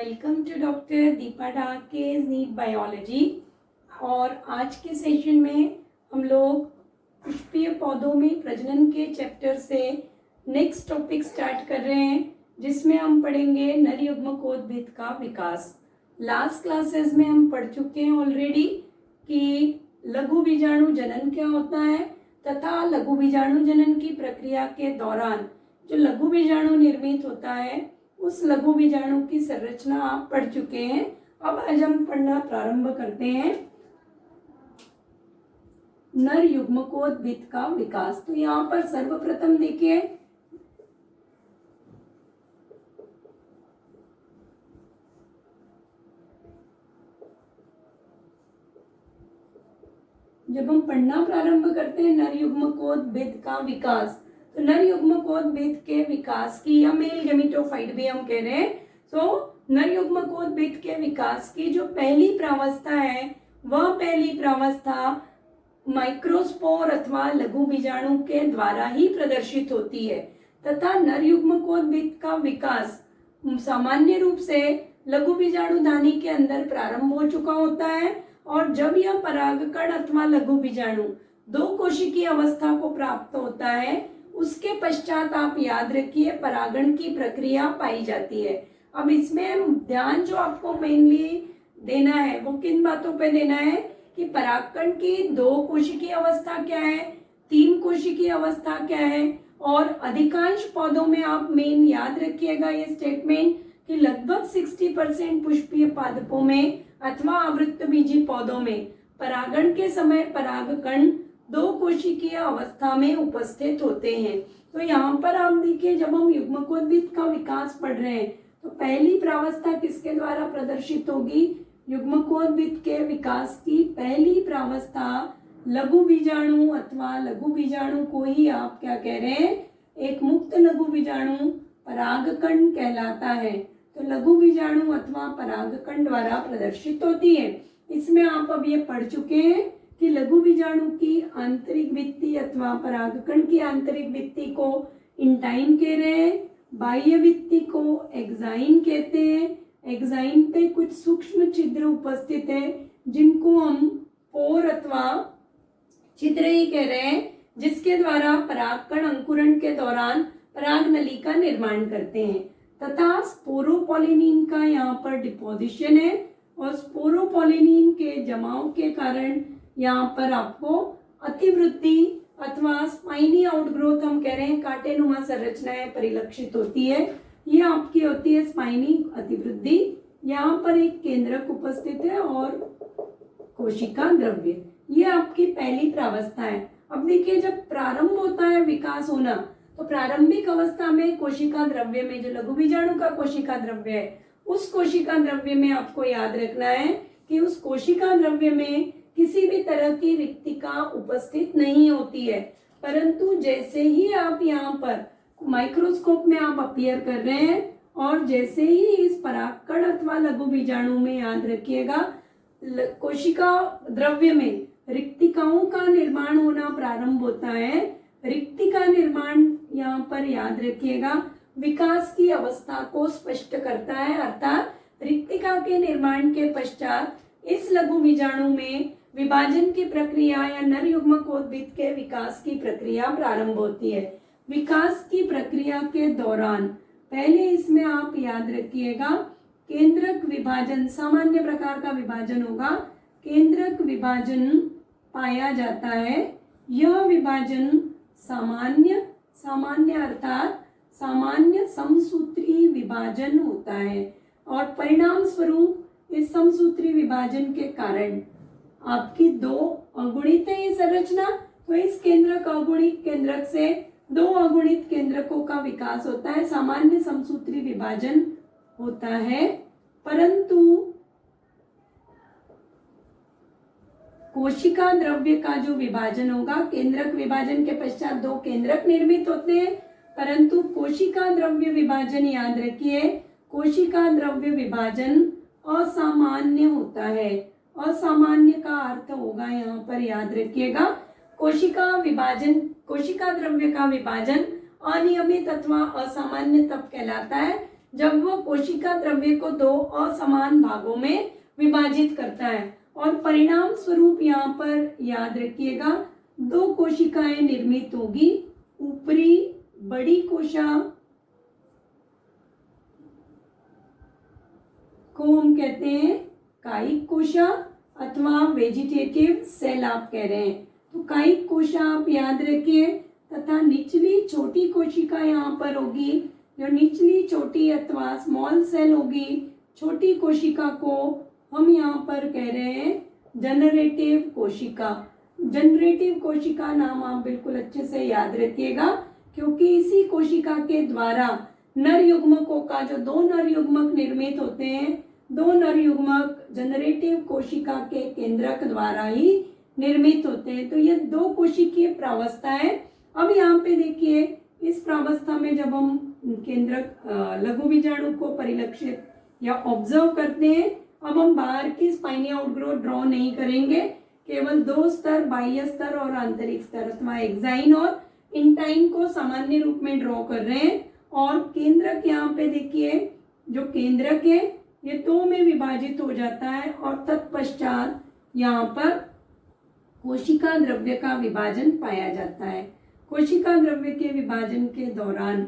Welcome to doctor Deepa Dhake's NEET biology. और आज के सेशन में हम लोग पुष्पीय पौधों में प्रजनन के चैप्टर से नेक्स्ट टॉपिक स्टार्ट कर रहे हैं, जिसमें हम पढ़ेंगे नर युग्मकोद्भिद का विकास। लास्ट क्लासेस में हम पढ़ चुके हैं ऑलरेडी कि लघु बीजाणु जनन क्या होता है तथा लघु बीजाणु जनन की प्रक्रिया के दौरान जो लघु बीजाणु निर्मित होता है उस लघु बीजाणु की संरचना आप पढ़ चुके हैं। अब आज हम पढ़ना प्रारंभ करते हैं नर युग्मकोद्भिद का विकास। तो यहाँ पर सर्वप्रथम देखिए, जब हम पढ़ना प्रारंभ करते हैं नर युग्मकोद्भिद का विकास, तो नर युग्मकोद्भिद के विकास की या मेल गेमेटोफाइट भी हम कह रहे हैं। तो नर युग्मकोद्भिद के विकास की जो पहली प्रावस्था है वह पहली प्रावस्था माइक्रोस्पोर अथवा लघु बीजाणु के द्वारा ही प्रदर्शित होती है तथा नर युग्मकोद्भिद का विकास सामान्य रूप से लघु बीजाणु दानी के अंदर प्रारंभ हो चुका होता है। और जब यह परागकण अथवा लघु बीजाणु दो कोशिकीय अवस्था को प्राप्त होता है उसके पश्चात आप याद रखिए परागण की प्रक्रिया पाई जाती है। अब इसमें ध्यान जो आपको मेनली देना है वो किन बातों पे देना है कि परागकण की दो कोशिकीय अवस्था क्या है, तीन कोशिकीय अवस्था क्या है। और अधिकांश पौधों में आप मेन याद रखिएगा ये स्टेटमेंट कि लगभग 60% पुष्पीय पादपों में अथवा आवृत्तबीजी पौधों में परागण के समय परागकण दो कोशिकीय अवस्था में उपस्थित होते हैं। तो यहाँ पर आप देखिए, जब हम युग्मकोद्भिद का विकास पढ़ रहे हैं तो पहली प्रावस्था किसके द्वारा प्रदर्शित होगी? युग्मकोद्भिद के विकास की पहली प्रावस्था लघु बीजाणु अथवा लघु बीजाणु को ही आप क्या कह रहे हैं, एक मुक्त लघु बीजाणु परागकण कहलाता है। तो लघु बीजाणु अथवा परागकण द्वारा प्रदर्शित होती है। इसमें आप अब ये पढ़ चुके हैं कि लघु बीजाणु की आंतरिक भित्ति अथवा परागकण की आंतरिक भित्ति को इंटाइन कह रहे हैं, बाह्य भित्ति को एक्साइन कहते हैं। एक्साइन पे कुछ सूक्ष्म छिद्र उपस्थित है जिनको हम पोर अथवा छिद्र ही कह रहे हैं, जिसके द्वारा परागकण अंकुरण के दौरान पराग नली का निर्माण करते हैं। तथा स्पोरोपोलिनिन का यहाँ पर डिपोजिशन है और स्पोरोपोलिनिन के जमाव के कारण यहाँ पर आपको अतिवृद्धि अथवा स्पाइनी आउटग्रोथ हम कह रहे हैं, कांटेनुमा संरचनाएं परिलक्षित होती है। ये आपकी होती है स्पाइनी अतिवृद्धि। यहाँ पर एक केंद्रक उपस्थित है और कोशिका द्रव्य, ये आपकी पहली प्रावस्था है। अब देखिए, जब प्रारंभ होता है विकास होना तो प्रारंभिक अवस्था में कोशिका द्रव्य में जो लघु बीजाणु का कोशिका द्रव्य है उस कोशिका द्रव्य में आपको याद रखना है कि उस कोशिका द्रव्य में किसी भी तरह की रिक्तिका उपस्थित नहीं होती है। परंतु जैसे ही आप यहाँ पर माइक्रोस्कोप में आप अपीयर कर रहे हैं और जैसे ही इस परागकण अथवा लघु बीजाणु में याद रखिएगा कोशिका द्रव्य में रिक्तिकाओं का निर्माण होना प्रारंभ होता है। रिक्तिका निर्माण यहाँ पर याद रखिएगा विकास की अवस्था को स्पष्ट करता है, अर्थात रिक्तिका के निर्माण के पश्चात इस लघु बीजाणु में विभाजन की प्रक्रिया या नर युग्मकोद्भिद के विकास की प्रक्रिया प्रारंभ होती है। विकास की प्रक्रिया के दौरान पहले इसमें आप याद रखिएगा केंद्रक विभाजन, सामान्य प्रकार का विभाजन होगा, केंद्रक विभाजन पाया जाता है। यह विभाजन सामान्य अर्थात सामान्य समसूत्री विभाजन होता है और परिणाम स्वरूप इस समसूत्री विभाजन के कारण आपकी दो अगुणित है ये संरचना। तो इस केंद्रक अगुणित केंद्रक से दो अगुणित केंद्रकों का विकास होता है, सामान्य समसूत्री विभाजन होता है। परंतु कोशिका द्रव्य का जो विभाजन होगा, केंद्रक विभाजन के पश्चात दो केंद्रक निर्मित होते हैं, परंतु कोशिका द्रव्य विभाजन याद रखिए कोशिका द्रव्य विभाजन असामान्य होता है। असामान्य का अर्थ होगा यहाँ पर याद रखिएगा कोशिका द्रव्य का विभाजन अनियमित अथवा असामान्य तब कहलाता है जब वह कोशिका द्रव्य को दो असमान भागों में विभाजित करता है। और परिणाम स्वरूप यहाँ पर याद रखिएगा दो कोशिकाएं निर्मित होगी। ऊपरी बड़ी कोशा को हम कहते हैं कायिक कोशा अथवा वेजिटेटिव सेल आप कह रहे हैं। तो कायिक कोशा आप याद रखिए तथा निचली छोटी कोशिका यहाँ पर होगी। जो निचली छोटी अथवा स्मॉल सेल होगी, छोटी कोशिका को हम यहाँ पर कह रहे हैं जनरेटिव कोशिका। जनरेटिव कोशिका नाम आप बिल्कुल अच्छे से याद रखिएगा, क्योंकि इसी कोशिका के द्वारा नर युग्मकों का जो दो नर युग्मक निर्मित होते हैं, दो नर युग्मक जनरेटिव कोशिका के केंद्रक द्वारा ही निर्मित होते हैं। तो ये दो कोशिकीय प्रावस्था है। अब यहाँ पे देखिए इस प्रावस्था में जब हम केंद्रक लघु बीजाणु को परिलक्षित या ऑब्जर्व करते हैं, अब हम बाहर की स्पाइनी आउटग्रोथ ड्रॉ नहीं करेंगे, केवल दो स्तर बाह्य स्तर और आंतरिक स्तर अथवा एक्साइन और इंटाइन को सामान्य रूप में ड्रॉ कर रहे हैं। और केंद्रक यहाँ पे देखिए जो केंद्रक है ये दो में विभाजित हो जाता है और तत्पश्चात यहाँ पर कोशिका द्रव्य का विभाजन पाया जाता है। कोशिका द्रव्य के विभाजन के दौरान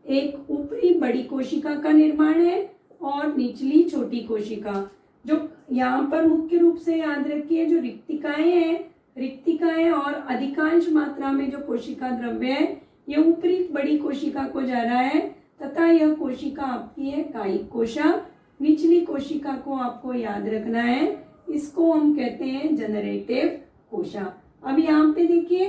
एक ऊपरी बड़ी कोशिका का निर्माण है और निचली छोटी कोशिका। जो यहाँ पर मुख्य रूप से याद रखिए जो रिक्तिकाएं हैं, रिक्तिकाएं और अधिकांश मात्रा में जो कोशिका द्रव्य है ये ऊपरी बड़ी कोशिका को जा रहा है तथा यह कोशिका आपकी है कायिक कोशा। निचली कोशिका को आपको याद रखना है, इसको हम कहते हैं जनरेटिव कोशा। अब यहाँ पे देखिए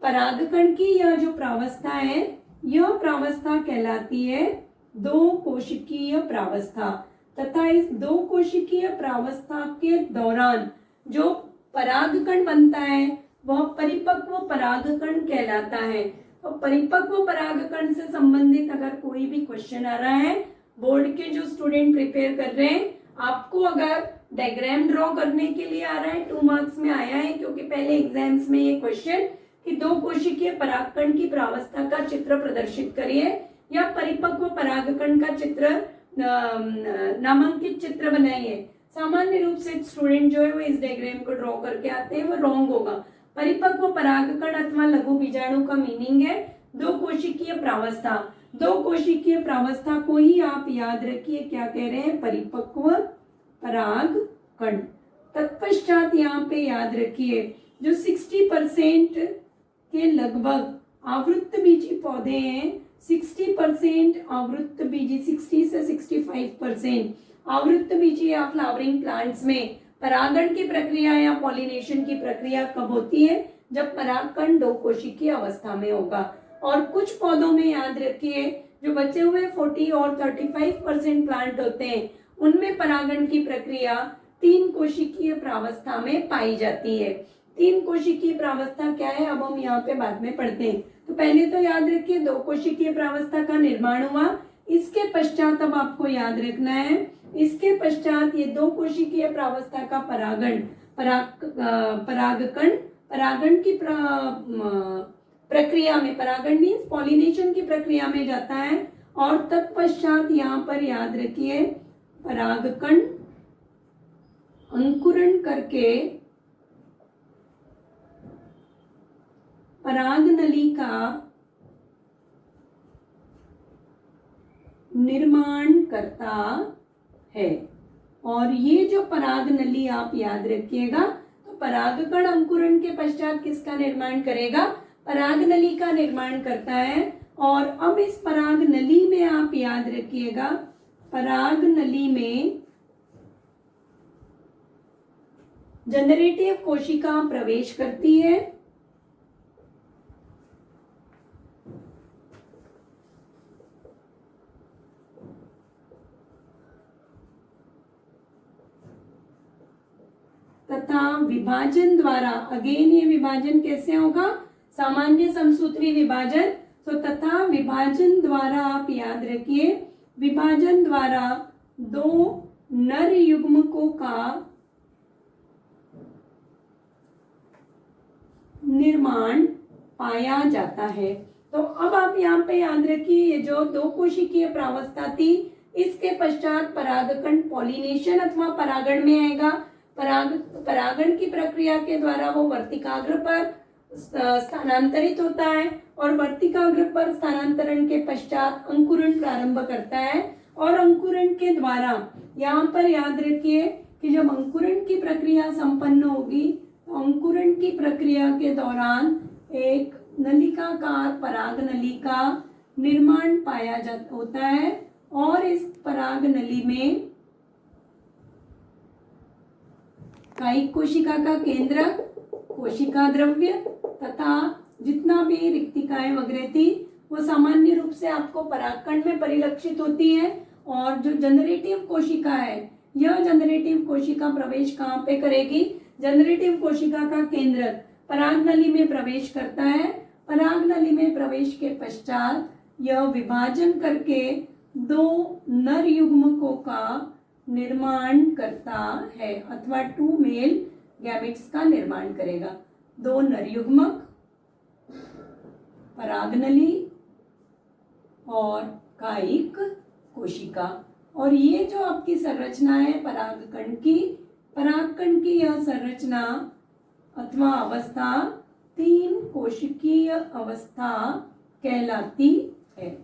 परागकण की यह जो प्रावस्था है, यह प्रावस्था कहलाती है दो कोशिकीय प्रावस्था। तथा इस दो कोशिकीय प्रावस्था के दौरान जो परागकण बनता है वह परिपक्व परागकण कहलाता है। तो परिपक्व परागकण से संबंधित अगर कोई भी क्वेश्चन आ रहा है, बोर्ड के जो स्टूडेंट प्रिपेयर कर रहे हैं, आपको अगर डायग्राम ड्रॉ करने के लिए आ रहा है 2 मार्क्स में आया है, क्योंकि पहले एग्जाम्स में ये क्वेश्चन कि दो कोशिकीय परागकण की प्रावस्था का चित्र प्रदर्शित करिए या परिपक्व परागकण का चित्र नामांकित चित्र बनाइए। सामान्य रूप से स्टूडेंट जो है वो इस डायग्राम को ड्रॉ करके आते हैं, वो रॉन्ग होगा। परिपक्व परागकण अथवा लघु बीजाणु का मीनिंग है दो कोशिकीय प्रावस्था। दो कोशिकीय प्रावस्था को ही आप याद रखिए क्या कह रहे हैं, परिपक्व परागकण। तत्पश्चात यहाँ पे याद रखिए जो 60% के लगभग आवृत्तबीजी पौधे हैं, 60% आवृत्तबीजी, 60 से 65% आवृत्तबीजी या फ्लावरिंग प्लांट्स में परागण की प्रक्रिया या पॉलिनेशन की प्रक्रिया कब होती है, जब परागकण दो कोशिकीय अवस्था में होगा। और कुछ पौधों में याद रखिए जो बचे हुए 40 और 35% प्लांट होते हैं, उनमें परागण की प्रक्रिया 3 कोशिकीय प्रावस्था में पाई जाती है। 3 कोशिकीय प्रावस्था क्या है, अब हम यहाँ पे बाद में पढ़ते हैं। तो पहले तो याद रखिए दो कोशिकीय प्रावस्था का निर्माण हुआ, इसके पश्चात अब आपको याद रखना है, इसके पश्चात ये दो कोशिकीय प्रावस्था का परागकण परागण की प्रक्रिया में, परागण मीन्स पॉलिनेशन की प्रक्रिया में जाता है। और तत्पश्चात यहाँ पर याद रखिए परागकण अंकुरण करके परागनली का निर्माण करता है। और ये जो परागनली आप याद रखिएगा, तो परागकण अंकुरण के पश्चात किसका निर्माण करेगा, परागनली का निर्माण करता है। और अब इस परागनली में आप याद रखिएगा, परागनली में जनरेटिव कोशिका प्रवेश करती है। तथा विभाजन द्वारा, अगेन ये विभाजन कैसे होगा, सामान्य समसूत्री विभाजन। तो तथा विभाजन द्वारा आप याद रखिए, विभाजन द्वारा दो नर युग्मकों का निर्माण पाया जाता है। तो अब आप यहाँ पे याद रखिए, ये जो 2 कोशिकीय प्रावस्था थी, इसके पश्चात परागकण पॉलिनेशन अथवा परागण में आएगा। परागण की प्रक्रिया के द्वारा वो वर्तिकाग्र पर स्थानांतरित होता है और वर्तिकाग्र पर स्थानांतरण के पश्चात अंकुरण प्रारंभ करता है। और अंकुरण के द्वारा यहाँ पर याद रखिए कि जब अंकुरण की प्रक्रिया संपन्न होगी तो अंकुरण की प्रक्रिया के दौरान एक नलिकाकार पराग नली का निर्माण पाया जाता होता है और इस पराग नली में कायिक कोशिका का केंद्रक, कोशिका द्रव्य तथा जितना भी रिक्तिकाएं वगैरह थी वो सामान्य रूप से आपको परागकण में परिलक्षित होती है। और जो जनरेटिव कोशिका है, यह जनरेटिव कोशिका प्रवेश कहाँ पे करेगी? जनरेटिव कोशिका का केंद्रक पराग नली में प्रवेश करता है। पराग नली में प्रवेश के पश्चात यह विभाजन करके 2 नर युग्मकों का निर्माण करता है अथवा 2 मेल गैमेट्स का निर्माण करेगा। 2 नर युग्मक, पराग नली और कायिक कोशिका। और ये जो आपकी संरचना है परागकण की यह संरचना अथवा अवस्था 3 कोशिकीय अवस्था कहलाती है।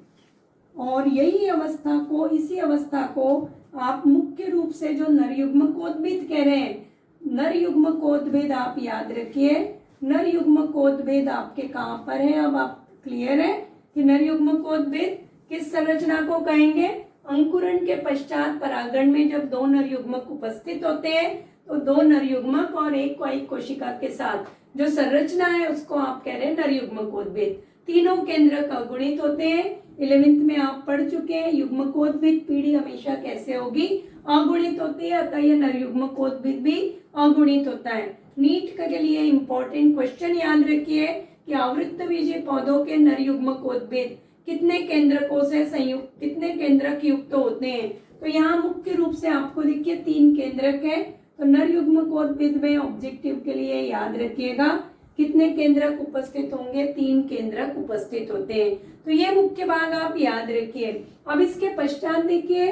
और इसी अवस्था को आप मुख्य रूप से जो नरयुग्मकोद्भिद कह रहे हैं, नरयुग्मकोद्भिद आप याद रखिए। नरयुग्मकोद्भिद आपके कहाँ पर है? अब आप क्लियर है कि नरयुग्मकोद्भिद किस संरचना को कहेंगे? अंकुरण के पश्चात परागण में जब 2 नरयुग्मक उपस्थित होते हैं तो 2 नरयुग्मक और एक कायिक कोशिका के साथ जो संरचना है उसको आप कह रहे हैं नरयुग्मकोद्भिद। तीनों केंद्रक अगुणित होते हैं। 11th में आप पढ़ चुके हैं युग्मकोद्भिद पीढ़ी हमेशा कैसे होगी? अगुणित होती है, अतः यह नरयुग्मकोद्भिद भी अगुणित होता है। नीट के लिए इंपॉर्टेंट क्वेश्चन याद रखिए कि आवृत्तबीजीय पौधों के नरयुग्मकोद्भिद कितने केंद्रकों से संयुक्त, कितने केंद्रक युक्त होते हैं? तो यहाँ मुख्य रूप से आपको देखिए 3 केंद्रक है। तो नरयुग्मकोद्भिद में ऑब्जेक्टिव के लिए याद रखिएगा कितने केंद्रक उपस्थित होंगे? 3 केंद्रक उपस्थित होते हैं। तो ये मुख्य भाग आप याद रखिए। अब इसके पश्चात देखिए,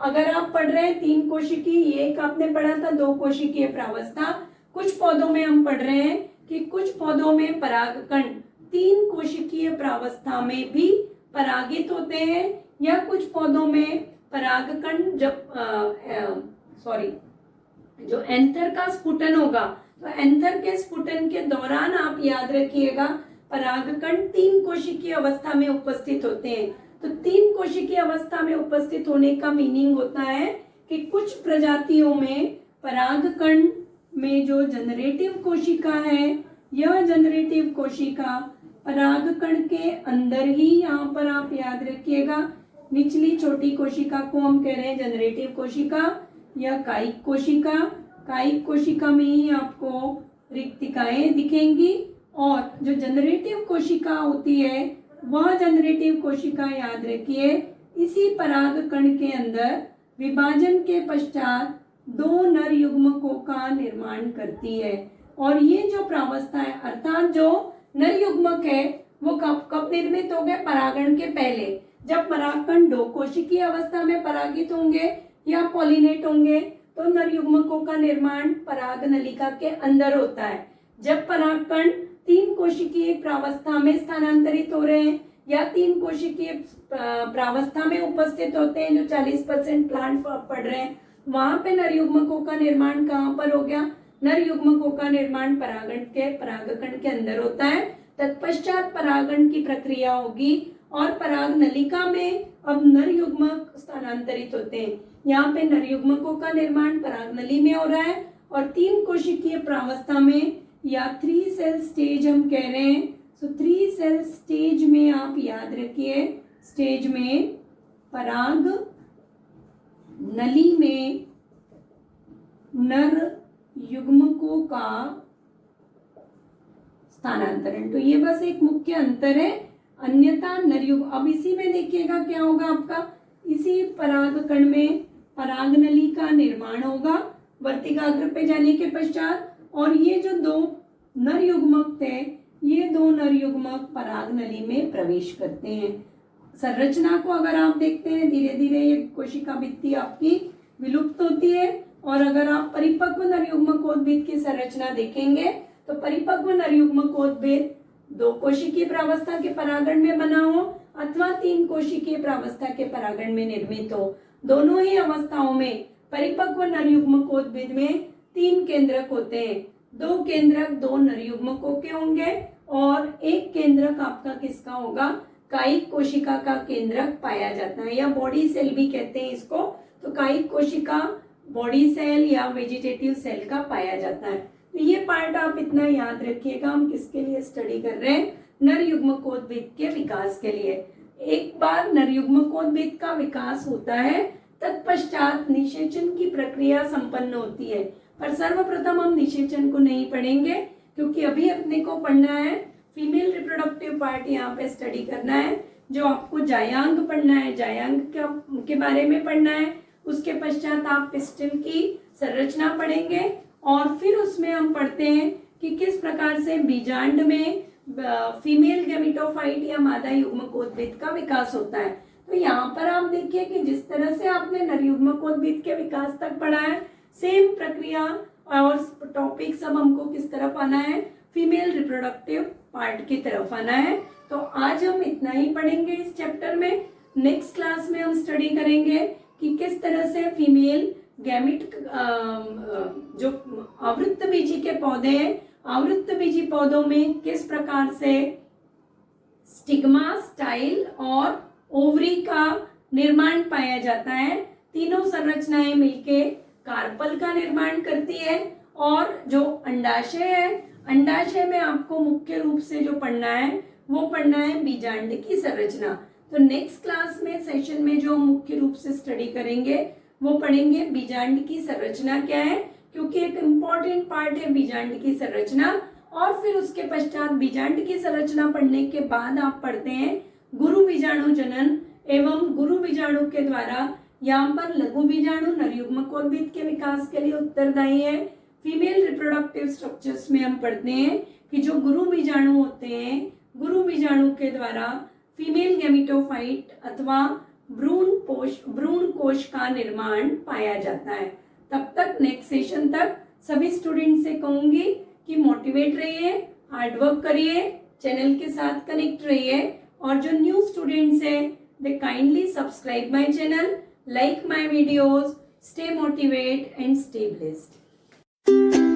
अगर आप पढ़ रहे हैं 3 कोशिकीय, ये एक आपने पढ़ा था 2 कोशिकीय प्रावस्था। कुछ पौधों में हम पढ़ रहे हैं कि कुछ पौधों में परागकण 3 कोशिकीय प्रावस्था में भी परागित होते हैं, या कुछ पौधों में परागकण जो एंथर का स्फुटन होगा, तो एंथर के स्फुटन के दौरान आप याद रखिएगा परागकण 3 कोशिकीय अवस्था में उपस्थित होते हैं। तो 3 कोशिकीय अवस्था में उपस्थित होने का मीनिंग होता है कि कुछ प्रजातियों में परागकण में जो जनरेटिव कोशिका है, यह जनरेटिव कोशिका परागकण के अंदर ही, यहाँ पर आप याद रखिएगा निचली छोटी कोशिका को हम कह रहे हैं जनरेटिव कोशिका या कायिक कोशिका। कायिक कोशिका में ही आपको रिक्तिकाएं दिखेंगी और जो जनरेटिव कोशिका होती है वह जनरेटिव कोशिका याद रखिए इसी परागकण के अंदर विभाजन के पश्चात 2 नर युग्मकों का निर्माण करती है। और ये जो प्रावस्था है, अर्थात जो नर युग्मक है वो कब निर्मित हो गए? परागण के पहले, जब परागकण 2 कोशिकीय अवस्था में परागित होंगे या पॉलिनेट होंगे तो नर युग्मकों का निर्माण पराग नलिका के अंदर होता है। जब परागकण 3 कोशिकीय प्रावस्था में स्थानांतरित हो रहे हैं या 3 कोशिकीय प्रावस्था में उपस्थित होते हैं, जो 40% प्लांट पढ़ रहे हैं, वहां पे नर युग्मकों का निर्माण कहाँ पर हो गया? नर युग्मकों का निर्माण परागकण के अंदर होता है। तत्पश्चात परागण की प्रक्रिया होगी और पराग नलिका में अब नर युग्मक स्थानांतरित होते हैं। यहाँ पे नर युग्मकों का निर्माण पराग नली में हो रहा है और 3 कोशिकीय प्रावस्था में या 3 सेल स्टेज हम कह रहे हैं। सो 3 सेल स्टेज में आप याद रखिए, स्टेज में पराग नली में नर युग्मकों का स्थानांतरण। तो ये बस एक मुख्य अंतर है, अन्यथा नरयुग्म। अब इसी में देखिएगा क्या होगा आपका, इसी परागकण में पराग नली का निर्माण होगा वर्तिकाग्र पे जाने के पश्चात, और ये जो 2 नर युग्मक थे ये दो नर युग्मक पराग नली में प्रवेश करते हैं। संरचना को अगर आप देखते हैं, धीरे धीरे ये कोशिका भित्ति आपकी विलुप्त होती है। और अगर आप परिपक्व नर युग्मकोद्भिद की संरचना देखेंगे तो परिपक्व नर युग्मकोद्भिद 2 कोशिकीय प्रावस्था के परागण में बना हो अथवा 3 कोशिकीय प्रावस्था के परागण में निर्मित हो। दोनों ही अवस्थाओं में परिपक्व नर युग्मकोद्भिद में 3 केंद्रक होते हैं। 2 केंद्रक 2 नर युग्मकों के होंगे और 1 केंद्रक आपका किसका होगा, कायिक कोशिका का केंद्रक पाया जाता है, या बॉडी सेल भी कहते हैं इसको। तो कायिक कोशिका, बॉडी सेल या वेजिटेटिव सेल का पाया जाता है। तो ये पार्ट आप इतना याद रखिएगा, हम किसके लिए स्टडी कर रहे हैं, नर युग्मकोद्भिद के विकास के लिए। एक बार नर युग्मकोद्भिद का विकास होता है तत्पश्चात निषेचन की प्रक्रिया संपन्न होती है। पर सर्वप्रथम हम निषेचन को नहीं पढ़ेंगे क्योंकि अभी अपने को पढ़ना है फीमेल रिप्रोडक्टिव पार्ट, यहाँ पे स्टडी करना है। जो आपको जायांग पढ़ना है, जायांग के बारे में पढ़ना है। उसके पश्चात आप पिस्टल की संरचना पढ़ेंगे और फिर उसमें हम पढ़ते हैं कि किस प्रकार से बीजांड में फीमेल गैमेटोफाइट या मादा युग्मकोद्भिद का विकास होता है। तो यहाँ पर आप देखिए कि जिस तरह से आपने नर युग्मकोद्भिद के विकास तक पढ़ा है, सेम प्रक्रिया और टॉपिक सब हमको किस तरफ आना है, फीमेल रिप्रोडक्टिव पार्ट की तरफ आना है। तो आज हम इतना ही पढ़ेंगे इस चैप्टर में। नेक्स्ट क्लास में हम स्टडी करेंगे कि किस तरह से फीमेल गैमेट जो आवृत्तबीजी के पौधे हैं, आवृत्तबीजी पौधों में किस प्रकार से स्टिग्मा, स्टाइल और ओवरी का निर्माण पाया जाता है। तीनों संरचनाएं मिलके कार्पल का निर्माण करती है। और जो अंडाशय है, अंडाशय में आपको मुख्य रूप से जो पढ़ना है वो पढ़ना है बीजांड की संरचना। तो नेक्स्ट क्लास में सेशन में जो मुख्य रूप से स्टडी करेंगे वो पढ़ेंगे बीजांड की संरचना क्या है, क्योंकि एक इम्पॉर्टेंट पार्ट है बीजांड की संरचना। और फिर उसके पश्चात बीजांड की संरचना पढ़ने के बाद आप पढ़ते हैं गुरु बीजाणु जनन एवं गुरु बीजाणु के द्वारा यहाँ पर लघु बीजाणु नर युग्मकोद्भिद के विकास के लिए उत्तरदायी है। फीमेल रिप्रोडक्टिव स्ट्रक्चर्स में हम पढ़ते हैं कि जो गुरु बीजाणु होते हैं, गुरु बीजाणु के द्वारा फीमेल गैमेटोफाइट अथवा भ्रूण कोश का निर्माण पाया जाता है। तब तक नेक्स्ट सेशन तक सभी स्टूडेंट से कहूंगी कि मोटिवेट रहिए, हार्डवर्क करिए, चैनल के साथ कनेक्ट रहिए। और जो न्यू स्टूडेंट्स हैं they kindly subscribe my channel, like my videos, stay motivate and stay blessed.